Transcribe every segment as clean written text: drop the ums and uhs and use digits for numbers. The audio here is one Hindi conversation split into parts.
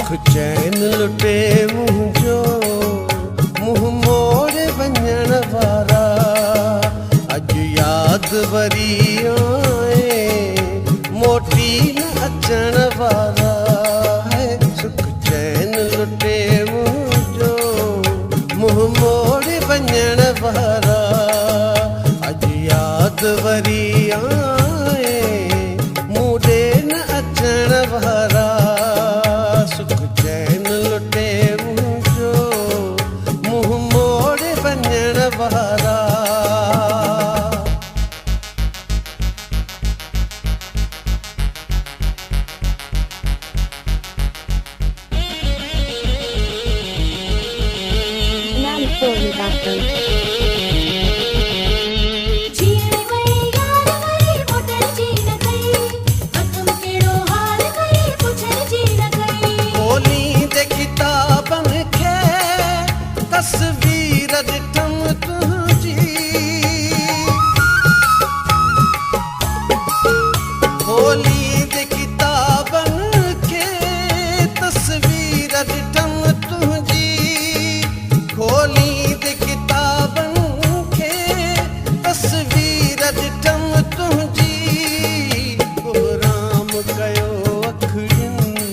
सुख चैन लुटे मुंहिंजो मुंह मोड़े वञण वारा अॼु यादि वरी आए मोटी न अचण वारा है। सुख चैन लुटे मुंहिंजो मुंह मोड़े वञण वारा अॼु यादि वरी आए मूंॾे न अचण वारा। सुख चैन लुटे मुंहिंजो मुंह मोड़े वञण वारा। तस्वीर ॾिठम तुंहिंजी खोली दे किताबनि खे तस्वीर ॾिठम तुंहिंजी खोली दे किताबनि खे तस्वीर ॾिठम तुंहिंजी। कोराम कयो अखियुनि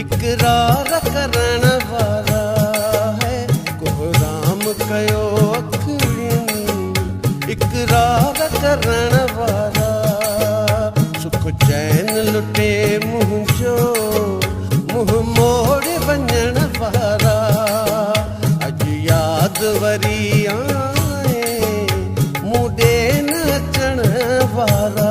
इक़रार करण वारा कयो अखियुनि इक़रार करण वारा। सुख चैन लुटे मुंहिंजो मुंह मोड़े वञण वारा अॼु यादि वरी आए मूंॾे न अचण वारा।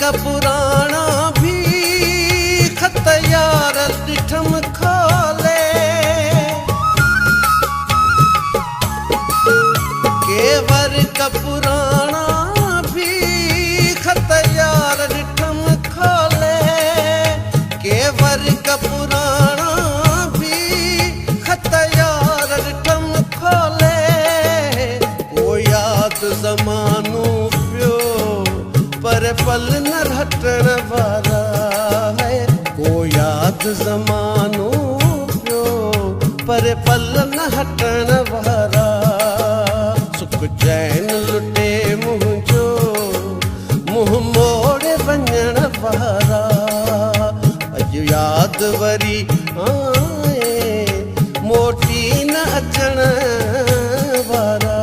का पुराना भी खत यार ॾिठम खोले केवर का पुराना भी खत यार ॾिठम खोले केवर का पुराना भी खत यार ॾिठम खोले। वो याद ज़मानो पर पल न हटण वारा है। को याद ज़मानो पियो पर पल न हटण वारा। सुख चैन लुटे मुंहिंजो मुंह मोड़े वञण वारा अॼु यादि वरी आए मोटी न अचण वारा।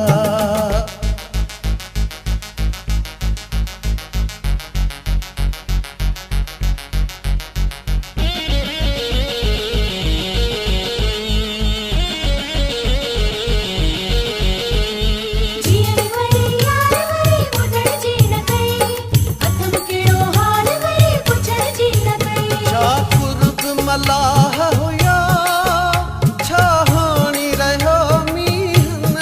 मलाह हुया छा हाणी रहियो मींहन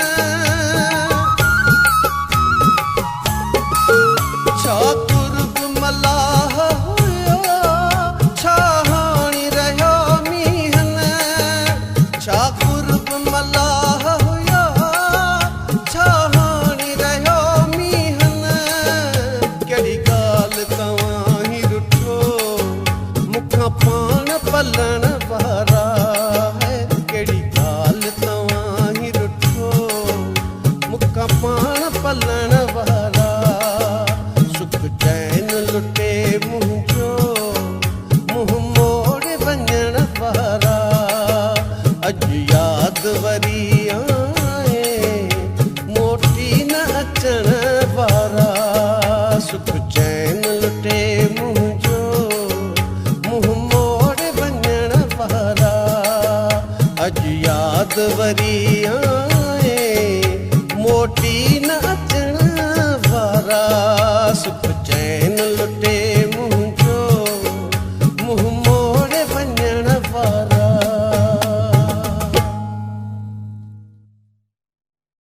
छा कुर्ब मलाह हुया छा हाणी रहियो मींहन छा कुर्ब मलाह हुया छा हाणी रहियो मींहन। कहिड़ी ॻाल्हि तव्हां ही रुठो मूंखां पाण पलण वारा है। कहिड़ी ॻाल्हि तव्हां ही रुठो मूंखां पाण पलण वारा। सुख चैन लुटे मुंहिंजो मुंह मोड़े वञण वारा अॼु यादि वरी आए मोटी न अचण वारा। सुख चैन लुटे मुंहिंजो मुंह मोड़े वञण वारा अॼु यादि वरी आए मोटी न अचण वारा। सुख चैन लुटे